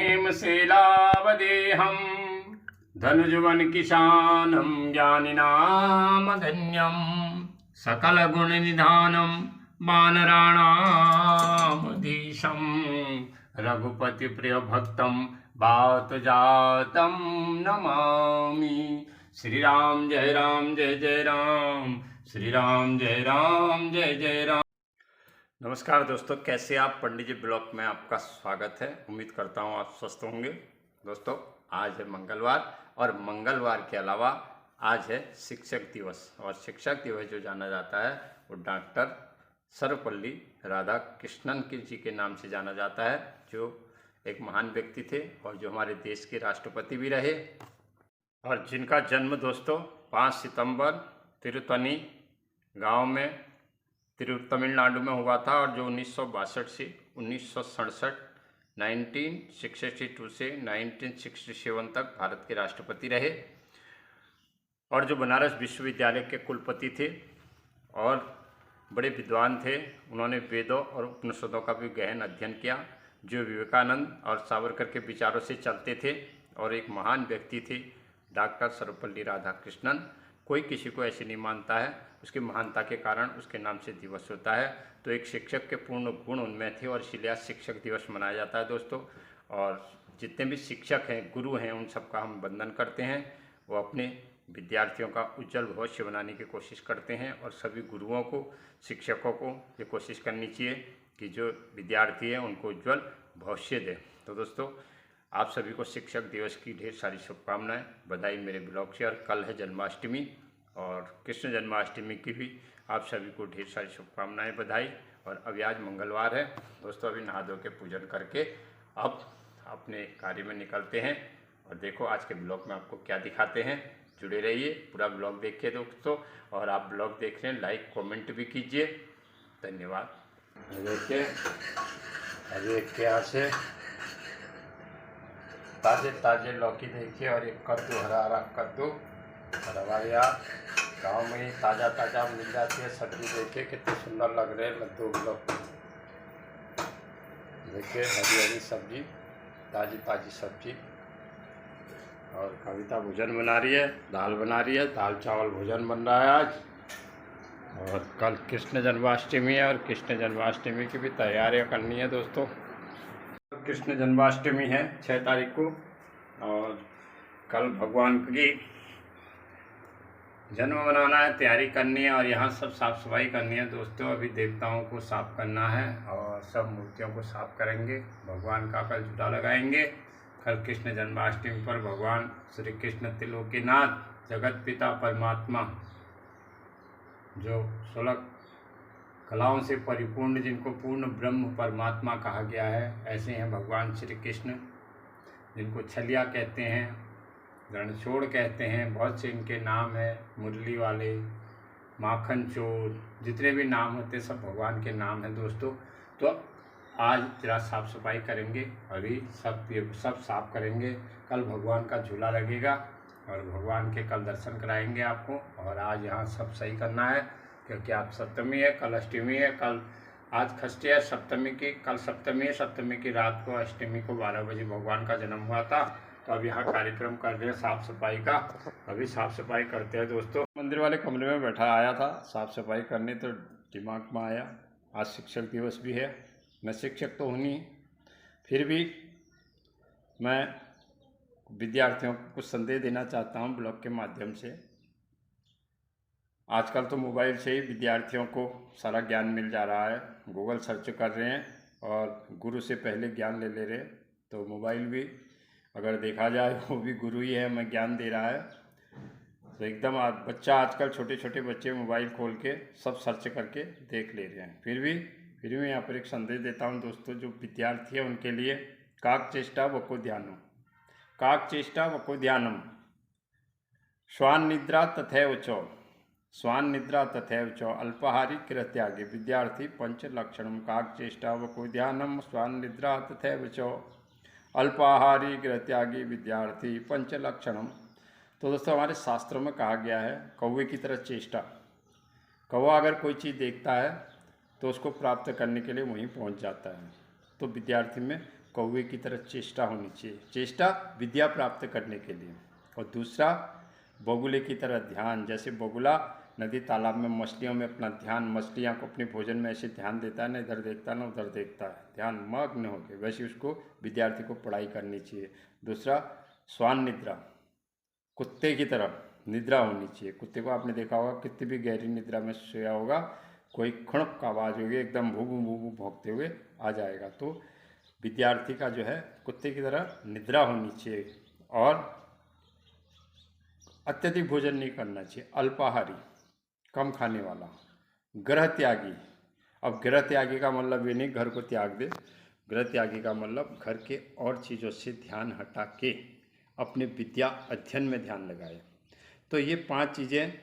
हेमशैलावदेहं धनुजवन किशानं ज्ञानिनामधन्यं सकलगुणनिधानं वानराणामधीशं रघुपतिप्रियभक्तं वातजातं नमामि। श्री राम जय जय राम, श्री राम जय जय राम। नमस्कार दोस्तों, कैसे आप? पंडित जी ब्लॉग में आपका स्वागत है। उम्मीद करता हूँ आप स्वस्थ होंगे। दोस्तों, आज है मंगलवार और मंगलवार के अलावा आज है शिक्षक दिवस। और शिक्षक दिवस जो जाना जाता है वो डॉक्टर सर्वपल्ली राधाकृष्णन जी के नाम से जाना जाता है, जो एक महान व्यक्ति थे और जो हमारे देश के राष्ट्रपति भी रहे, और जिनका जन्म दोस्तों 5 सितंबर तिरुतनी गांव में तमिलनाडु में हुआ था, और जो 1962 से 1967 1962 से 1967 तक भारत के राष्ट्रपति रहे, और जो बनारस विश्वविद्यालय के कुलपति थे और बड़े विद्वान थे। उन्होंने वेदों और उपनिषदों का भी गहन अध्ययन किया, जो विवेकानंद और सावरकर के विचारों से चलते थे, और एक महान व्यक्ति थे डॉक्टर सर्वपल्ली राधाकृष्णन। कोई किसी को ऐसे नहीं मानता है, उसकी महानता के कारण उसके नाम से दिवस होता है। तो एक शिक्षक के पूर्ण गुण उनमें थे और इसीलिए आज शिक्षक दिवस मनाया जाता है दोस्तों। और जितने भी शिक्षक हैं, गुरु हैं, उन सबका हम वंदन करते हैं। वो अपने विद्यार्थियों का उज्जवल भविष्य बनाने की कोशिश करते हैं, और सभी गुरुओं को, शिक्षकों को ये कोशिश करनी चाहिए कि जो विद्यार्थी हैं उनको उज्जवल भविष्य दें। तो दोस्तों, आप सभी को शिक्षक दिवस की ढेर सारी शुभकामनाएं, बधाई मेरे ब्लॉग से। और कल है जन्माष्टमी, और कृष्ण जन्माष्टमी की भी आप सभी को ढेर सारी शुभकामनाएं, बधाई। और अभी आज मंगलवार है दोस्तों। अभी नहा धो के पूजन करके अब अपने कार्य में निकलते हैं, और देखो आज के ब्लॉग में आपको क्या दिखाते हैं। जुड़े रहिए, पूरा ब्लॉग देखिए दोस्तों। और आप ब्लॉग देख रहे हैं, लाइक कमेंट भी कीजिए। धन्यवाद। देखिए अभी क्या से ताज़े ताज़े लौकी देखिए, और एक कद्दू, हरा हरा कद्दू, और हमारे यहाँ गाँव में ही ताज़ा ताज़ा मिल जाती है सब्जी। देखिए कितने सुंदर लग रहे हैं लद्दू लोग। देखिए हरी हरी सब्जी, ताज़ी ताज़ी सब्जी। और कविता भोजन बना रही है, दाल बना रही है, दाल चावल भोजन बन रहा है आज। और कल कृष्ण जन्माष्टमी है, और कृष्ण जन्माष्टमी की भी तैयारियां करनी है दोस्तों। कृष्ण जन्माष्टमी है 6 तारीख को, और कल भगवान की जन्म मनाना है, तैयारी करनी है, और यहाँ सब साफ़ सफाई करनी है दोस्तों। अभी देवताओं को साफ़ करना है और सब मूर्तियों को साफ़ करेंगे। भगवान का कल झूला लगाएंगे। कल कृष्ण जन्माष्टमी पर भगवान श्री कृष्ण त्रिलोकीनाथ, जगत पिता परमात्मा, जो 16 कलाओं से परिपूर्ण, जिनको पूर्ण ब्रह्म परमात्मा कहा गया है, ऐसे हैं भगवान श्री कृष्ण, जिनको छलिया कहते हैं, रणछोड़ कहते हैं, बहुत से इनके नाम हैं, मुरली वाले, माखन चोर, जितने भी नाम होते सब भगवान के नाम हैं दोस्तों। तो आज जरा साफ़ सफाई करेंगे, अभी सब साफ करेंगे। कल भगवान का झूला लगेगा, और भगवान के कल दर्शन कराएंगे आपको। और आज यहाँ सब सही करना है, क्योंकि आज सप्तमी है, कल अष्टमी है। कल आज षष्ठी है सप्तमी की, कल सप्तमी है। सप्तमी की रात को, अष्टमी को 12 बजे भगवान का जन्म हुआ था। तो अब यहाँ कार्यक्रम कर रहे हैं साफ़ सफाई का। अभी साफ़ सफाई करते हैं दोस्तों। मंदिर वाले कमरे में बैठा आया था साफ़ सफाई करने, तो दिमाग में आया आज शिक्षक दिवस भी है। मैं शिक्षक तो हूँ नहीं, फिर भी मैं विद्यार्थियों को कुछ संदेश देना चाहता हूँ ब्लॉग के माध्यम से। आजकल तो मोबाइल से ही विद्यार्थियों को सारा ज्ञान मिल जा रहा है। गूगल सर्च कर रहे हैं और गुरु से पहले ज्ञान ले रहे हैं। तो मोबाइल भी अगर देखा जाए वो भी गुरु ही है, हमें ज्ञान दे रहा है। तो एकदम बच्चा, आजकल छोटे छोटे बच्चे मोबाइल खोल के सब सर्च करके देख ले रहे हैं। फिर भी यहाँ पर एक संदेश देता हूँ दोस्तों, जो विद्यार्थी है उनके लिए। काक चेष्टा वको ध्यानम, काक चेष्टा वको ध्यानम, श्वान निद्रा तथैव च, स्वान निद्रा तथैव च, अल्पाहारी गृहत्यागी विद्यार्थी पंच लक्षणम। काक चेष्टा वको ध्यानम, स्वान निद्रा तथैव च, अल्पाहारी गृहत्यागी विद्यार्थी पंच लक्षणम। तो दोस्तों, हमारे शास्त्रों में कहा गया है कौवे की तरह चेष्टा। कौवा अगर कोई चीज़ देखता है तो उसको प्राप्त करने के लिए वहीं पहुंच जाता है। तो विद्यार्थी में कौवे की तरह चेष्टा होनी चाहिए, चेष्टा विद्या प्राप्त करने के लिए। और दूसरा बगुले की तरह ध्यान, जैसे बगुला नदी तालाब में मछलियों में अपना ध्यान, मछलियाँ को अपने भोजन में ऐसे ध्यान देता है ना, इधर देखता है ना उधर देखता है, ध्यान मग्न होकर, वैसे उसको विद्यार्थी को पढ़ाई करनी चाहिए। दूसरा श्वान निद्रा, कुत्ते की तरह निद्रा होनी चाहिए। कुत्ते को आपने देखा होगा कितनी भी गहरी निद्रा में सोया होगा, कोई खुणक का आवाज़ होगी, एकदम भूबू भूबू भौंकते हुए आ जाएगा। तो विद्यार्थी का जो है कुत्ते की तरह निद्रा होनी चाहिए। और अत्यधिक भोजन नहीं करना चाहिए, अल्पाहारी, कम खाने वाला, ग्रह त्यागी। अब ग्रह त्यागी का मतलब ये नहीं घर को त्याग दे, ग्रह त्यागी का मतलब घर के और चीज़ों से ध्यान हटा के अपने विद्या अध्ययन में ध्यान लगाए। तो ये 5 चीज़ें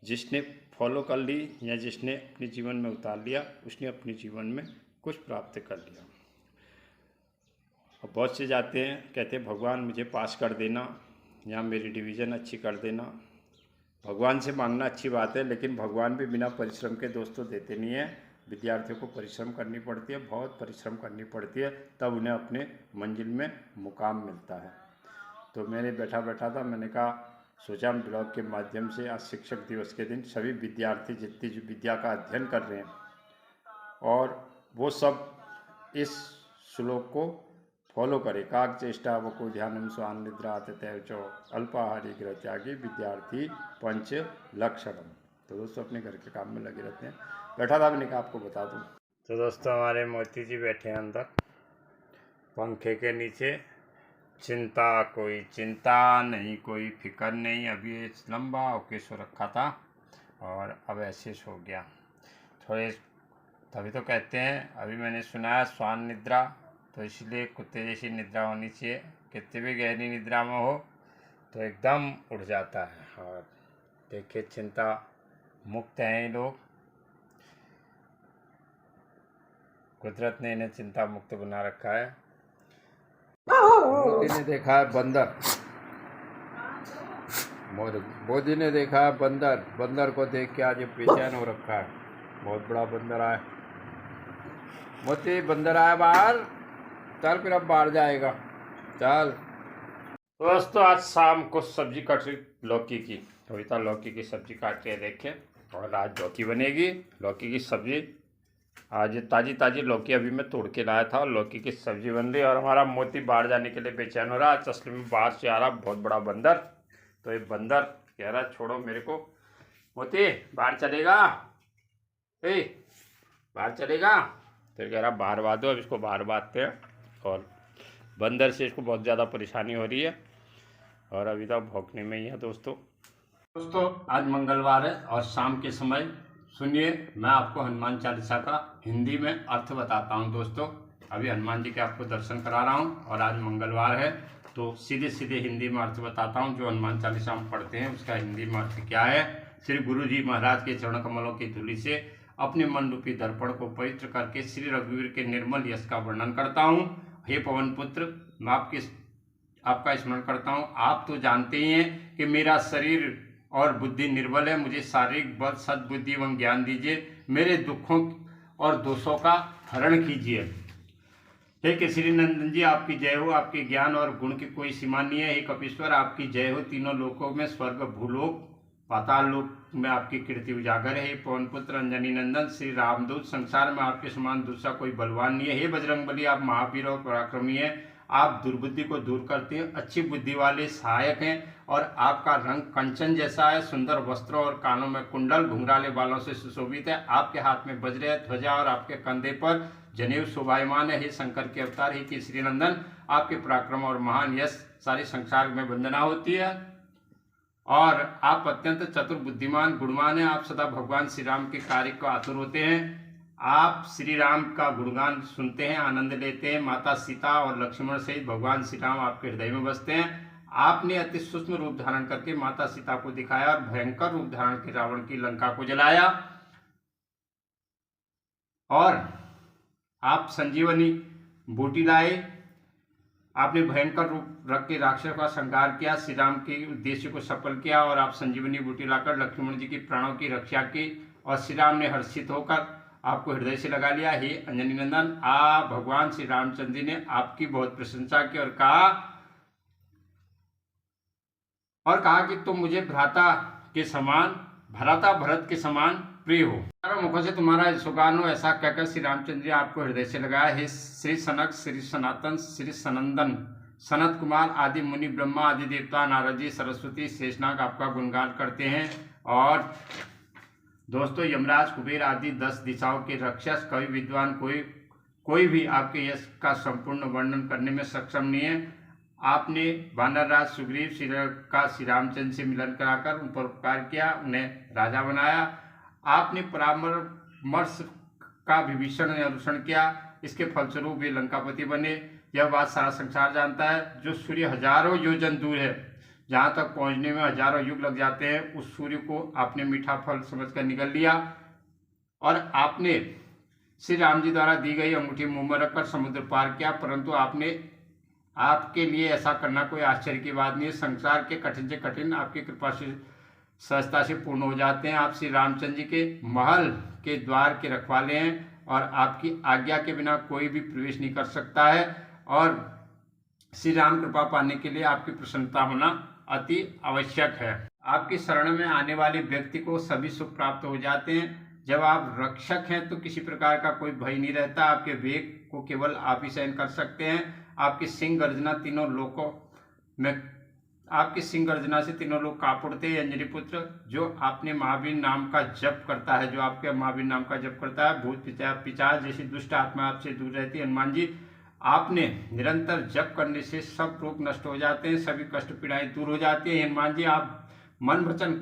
जिसने फॉलो कर ली या जिसने अपने जीवन में उतार लिया, उसने अपने जीवन में कुछ प्राप्त कर लिया। और बहुत से जाते हैं कहते हैं भगवान मुझे पास कर देना या मेरी डिवीज़न अच्छी कर देना। भगवान से मांगना अच्छी बात है, लेकिन भगवान भी बिना परिश्रम के दोस्तों देते नहीं है। विद्यार्थियों को परिश्रम करनी पड़ती है, बहुत परिश्रम करनी पड़ती है, तब उन्हें अपने मंजिल में मुकाम मिलता है। तो मैंने बैठा था, मैंने कहा सोचा ब्लॉग के माध्यम से आज शिक्षक दिवस के दिन सभी विद्यार्थी जितनी जो विद्या का अध्ययन कर रहे हैं और वो सब इस श्लोक को फॉलो करें। काक चेष्टा वको ध्यानम स्वान निद्रा तैचो अल्पाहारी गृह त्यागी विद्यार्थी पंच लक्षणम। तो दोस्तों अपने घर के काम में लगे रहते हैं। बैठा था, मैंने कहा आपको बता दूं। तो दोस्तों हमारे मोती जी बैठे हैं अंदर पंखे के नीचे। कोई चिंता नहीं, कोई फिक्र नहीं। अभी ये लंबा होके सो रखा था और अब ऐसे सो गया थोड़े। तभी तो कहते हैं, अभी मैंने सुना है श्वान निद्रा, तो इसलिए कुत्ते जैसी निद्रा होनी चाहिए। कितनी भी गहरी निद्रा में हो तो एकदम उठ जाता है। और देखिए चिंता मुक्त हैं ये लोग, कुदरत ने इन्हें चिंता मुक्त बना रखा है। मोदी ने देखा है बंदर, मोदी ने देखा है बंदर, बंदर को देख के आज बेचैन हो रखा है। बहुत बड़ा बंदर आया, मोती बंदर आया बाहर, चल फिर अब बाहर जाएगा, चल। दोस्तों आज शाम को सब्जी काट रही लौकी की, थोड़ी सा लौकी की सब्जी काट के देखें। और आज लौकी बनेगी, लौकी की सब्जी। आज ताज़ी लौकी अभी मैं तोड़ के लाया था और लौकी की सब्जी बन रही। और हमारा मोती बाहर जाने के लिए बेचैन हो रहा है। असली में बाहर से आ रहा बहुत बड़ा बंदर। तो ये बंदर कह रहा छोड़ो मेरे को, मोती बाहर चलेगा, बाहर चलेगा। तो कह रहा बाहर बांध दो, अब इसको बाहर बांधते हैं। और बंदर से इसको बहुत ज़्यादा परेशानी हो रही है और अभी तक भौंकने में ही है। दोस्तों आज मंगलवार है और शाम के समय सुनिए मैं आपको हनुमान चालीसा का हिंदी में अर्थ बताता हूं। दोस्तों अभी हनुमान जी के आपको दर्शन करा रहा हूं और आज मंगलवार है तो सीधे हिंदी में अर्थ बताता हूं। जो हनुमान चालीसा हम पढ़ते हैं उसका हिंदी में अर्थ क्या है। श्री गुरु जी महाराज के चरण कमलों की धूलि से अपने मन रूपी दर्पण को पवित्र करके श्री रघुवीर के निर्मल यश का वर्णन करता हूँ। हे पवन पुत्र, मैं आपका स्मरण करता हूँ। आप तो जानते ही हैं कि मेरा शरीर और बुद्धि निर्बल है, मुझे शारीरिक बल सद्बुद्धि एवं ज्ञान दीजिए, मेरे दुखों और दोषों का हरण कीजिए। हे केसरी नंदन जी आपकी जय हो, आपके ज्ञान और गुण की कोई सीमा नहीं है। हे कपीश्वर आपकी जय हो, तीनों लोकों में स्वर्ग भूलोक पाताल लोक में आपकी कीर्ति उजागर है। पवन पुत्र अंजनी नंदन श्री रामदूत, संसार में आपके समान दूसरा कोई बलवान नहीं है। हे बजरंग बली आप महावीर और पराक्रमी हैं, आप दुर्बुद्धि को दूर करते हैं, अच्छी बुद्धि वाले सहायक हैं और आपका रंग कंचन जैसा है। सुंदर वस्त्रों और कानों में कुंडल घुंघराले बालों से सुशोभित है। आपके हाथ में वज्र है, ध्वजा और आपके कंधे पर जनेऊ शोभायमान है। हे शंकर के अवतार, हे केसरी नंदन आपके पराक्रम और महान यश सारे संसार में वंदना होती है। और आप अत्यंत चतुर बुद्धिमान गुणवान हैं। आप सदा भगवान श्री राम के कार्य को आतुर होते हैं। आप श्री राम का गुणगान सुनते हैं, आनंद लेते हैं। माता सीता और लक्ष्मण सहित भगवान श्री राम आपके हृदय में बसते हैं। आपने अति सूक्ष्म रूप धारण करके माता सीता को दिखाया और भयंकर रूप धारण के रावण की लंका को जलाया। और आप संजीवनी बूटी लाए, आपने भयंकर रूप रख के राक्षस का संहार किया, श्री राम के उद्देश्य को सफल किया। और आप संजीवनी बूटी लाकर लक्ष्मण जी की प्राणों की रक्षा की और श्री राम ने हर्षित होकर आपको हृदय से लगा लिया। हे अंजनी नंदन, आप भगवान श्री रामचंद्र जी ने आपकी बहुत प्रशंसा की और कहा कि तुम मुझे भ्राता भरत के समान प्रिय हो। चारों मुखों से तुम्हारा यशोगान हो, ऐसा कहकर श्री रामचंद्र जी आपको हृदय से लगाया। हे श्री सनक, श्री सनातन, श्री सनंदन, सनत कुमार आदि मुनि, ब्रह्मा आदि देवता, नारद जी, सरस्वती, शेषनाग आपका गुणगान करते हैं। और दोस्तों, यमराज, कुबेर आदि 10 दिशाओं के रक्षक, कवि, विद्वान, कोई भी आपके यश का संपूर्ण वर्णन करने में सक्षम नहीं है। आपने वानरराज सुग्रीव का श्री रामचंद्र से मिलन कराकर उन पर उपकार किया, उन्हें राजा बनाया। आपने परामर्श का विभीषण ने अनुसरण किया, इसके फलस्वरूप वे लंकापति बने। यह बात सारा संसार जानता है। जो सूर्य हजारों योजन दूर है, जहाँ तक पहुँचने में हजारों युग लग जाते हैं, उस सूर्य को आपने मीठा फल समझकर निगल लिया। और आपने श्री राम जी द्वारा दी गई अंगूठी मुंह में रखकर समुद्र पार किया। परंतु आपके लिए ऐसा करना कोई आश्चर्य की बात नहीं है। संसार के कठिन से कठिन आपकी कृपा से सहजता से पूर्ण हो जाते हैं। आप श्री रामचंद्र जी के महल के द्वार के रखवाले हैं और आपकी आज्ञा के बिना कोई भी प्रवेश नहीं कर सकता है। और श्री राम कृपा पाने के लिए आपकी प्रसन्नता होना अति आवश्यक है। आपकी शरण में आने वाले व्यक्ति को सभी सुख प्राप्त हो जाते हैं। जब आप रक्षक हैं तो किसी प्रकार का कोई भय नहीं रहता। आपके वेग को केवल आप ही सहन कर सकते हैं। आपकी सिंह गर्जना तीनों लोकों में, आपकी सिंह गर्जना से तीनों लोग कांप उठते हैं। अंजनी पुत्र, जो आपने महावीर नाम का जप करता है, जो आपके महावीर नाम का जप करता है, भूत पिशाच जैसी दुष्ट आत्मा आपसे दूर रहती है। हनुमान जी, आपने निरंतर जप करने से सब रोग नष्ट हो जाते हैं, सभी कष्ट पीड़ाएं दूर हो जाती हैं। हनुमान जी, आप मन वचन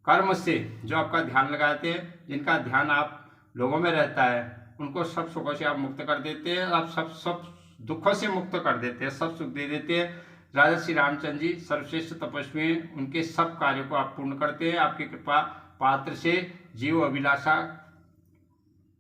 कर्म से जो आपका ध्यान लगाते हैं, जिनका ध्यान आप लोगों में रहता है, उनको सब सुखों से आप मुक्त कर देते हैं। आप सब दुखों से मुक्त कर देते हैं, सब सुख दे देते हैं। राजा श्री रामचंद्र जी सर्वश्रेष्ठ तपस्वी हैं, उनके सब कार्यों को आप पूर्ण करते हैं। आपकी कृपा पात्र से जीव अभिलाषा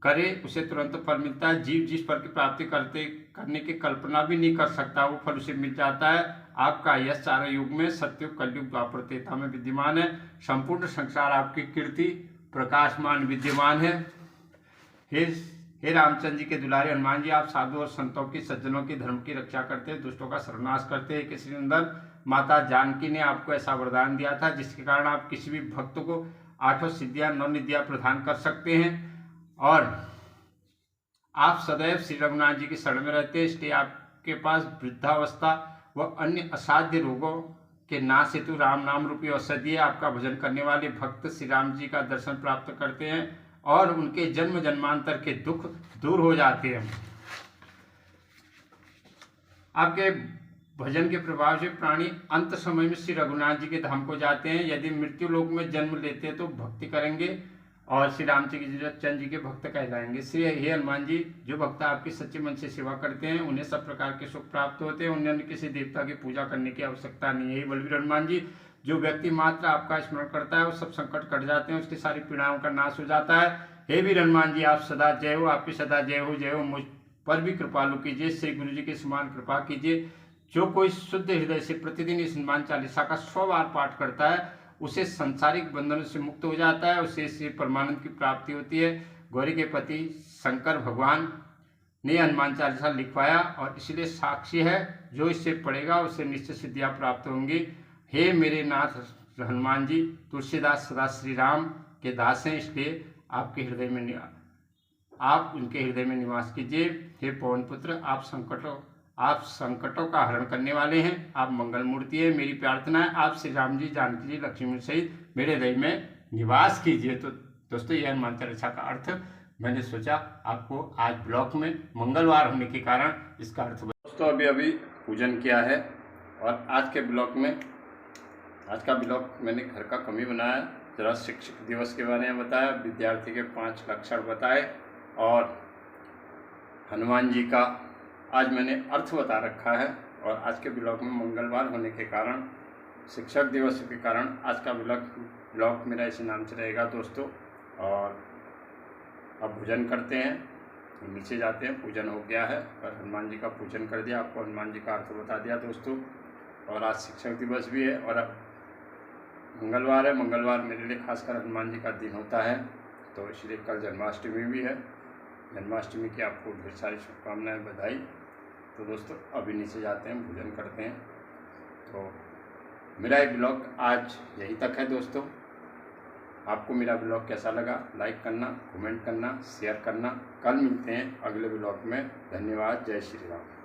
करे उसे तुरंत फल मिलता है। जीव जिस फल की प्राप्ति करने की कल्पना भी नहीं कर सकता, वो फल उसे मिल जाता है। आपका यश चारों युग में, सत्युग, कलयुग, द्वापर, त्रेता में विद्यमान है। संपूर्ण संसार आपकी कीर्ति प्रकाशमान विद्यमान है। हे रामचंद्र जी के दुलारे हनुमान जी, आप साधु और संतों की, सज्जनों की, धर्म की रक्षा करते हैं, दुष्टों का सर्वनाश करते हैं। किसी अंदर माता जानकी ने आपको ऐसा वरदान दिया था जिसके कारण आप किसी भी भक्त को 8 सिद्धियां 9 निधियां प्रदान कर सकते हैं। और आप सदैव श्री रघुनाथ जी की शरण में रहते हैं, इसलिए आपके पास वृद्धावस्था व अन्य असाध्य रोगों के नाश हेतु राम नाम रूपी औषधि है। आपका भजन करने वाले भक्त श्री राम जी का दर्शन प्राप्त करते हैं और उनके जन्म जन्मांतर के दुख दूर हो जाते हैं। आपके भजन के प्रभाव से प्राणी अंत समय में श्री रघुनाथ जी के धाम को जाते हैं। यदि मृत्यु लोक में जन्म लेते हैं तो भक्ति करेंगे और श्री रामचंद्र जी के भक्त कहलाएंगे। श्री हे हनुमान जी, जो भक्त आपकी सच्चे मन से सेवा करते हैं उन्हें सब प्रकार के सुख प्राप्त होते हैं। उन्हें किसी देवता की पूजा करने की आवश्यकता नहीं है। बलवीर हनुमान जी, जो व्यक्ति मात्र आपका स्मरण करता है वो सब संकट कट जाते हैं, उसकी सारी पीड़ाओं का नाश हो जाता है। हे वीर हनुमान जी, आप सदा जय हो, आपकी सदा जय हो। जय हो, मुझ पर भी कृपालु कीजिए, श्री गुरु जी के समान कृपा कीजिए। जो कोई शुद्ध हृदय से प्रतिदिन इस हनुमान चालीसा का 100 बार पाठ करता है उसे संसारिक बंधनों से मुक्त हो जाता है, उसे श्री परमानंद की प्राप्ति होती है। गौरी के पति शंकर भगवान ने हनुमान चालीसा लिखवाया और इसलिए साक्षी है, जो इससे पढ़ेगा उसे निश्चित सिद्धियां प्राप्त होंगी। हे मेरे नाथ हनुमान जी, तुलसीदास सदा श्री राम के दास हैं, इसलिए आप उनके हृदय में निवास कीजिए। हे पवन पुत्र, आप संकटों का हरण करने वाले हैं, आप मंगल मूर्ति है। मेरी प्रार्थना है आप श्री राम जी, जानकी जी, लक्ष्मी सहित मेरे हृदय में निवास कीजिए। तो दोस्तों, यह हनुमान चालीसा का अर्थ मैंने सोचा आपको आज ब्लॉग में मंगलवार होने के कारण इसका अर्थ। दोस्तों, अभी पूजन किया है और आज का ब्लॉग मैंने घर का कमी बनाया, जरा शिक्षक दिवस के बारे में बताया, विद्यार्थी के 5 लक्षण बताए और हनुमान जी का आज मैंने अर्थ बता रखा है। और आज के ब्लॉग में मंगलवार होने के कारण, शिक्षक दिवस के कारण आज का ब्लॉग मेरा इसी नाम से रहेगा दोस्तों। और अब भोजन करते हैं, नीचे जाते हैं। पूजन हो गया है और हनुमान जी का पूजन कर दिया, आपको हनुमान जी का अर्थ बता दिया दोस्तों। और आज शिक्षक दिवस भी है और अब मंगलवार है। मंगलवार मेरे लिए खासकर हनुमान जी का दिन होता है। तो इसलिए कल जन्माष्टमी भी है। जन्माष्टमी की आपको ढेर सारी शुभकामनाएँ, बधाई। तो दोस्तों अभी नीचे जाते हैं, भोजन करते हैं। तो मेरा एक ब्लॉग आज यहीं तक है दोस्तों। आपको मेरा ब्लॉग कैसा लगा लाइक करना, कमेंट करना, शेयर करना। कल मिलते हैं अगले ब्लॉग में। धन्यवाद। जय श्री राम।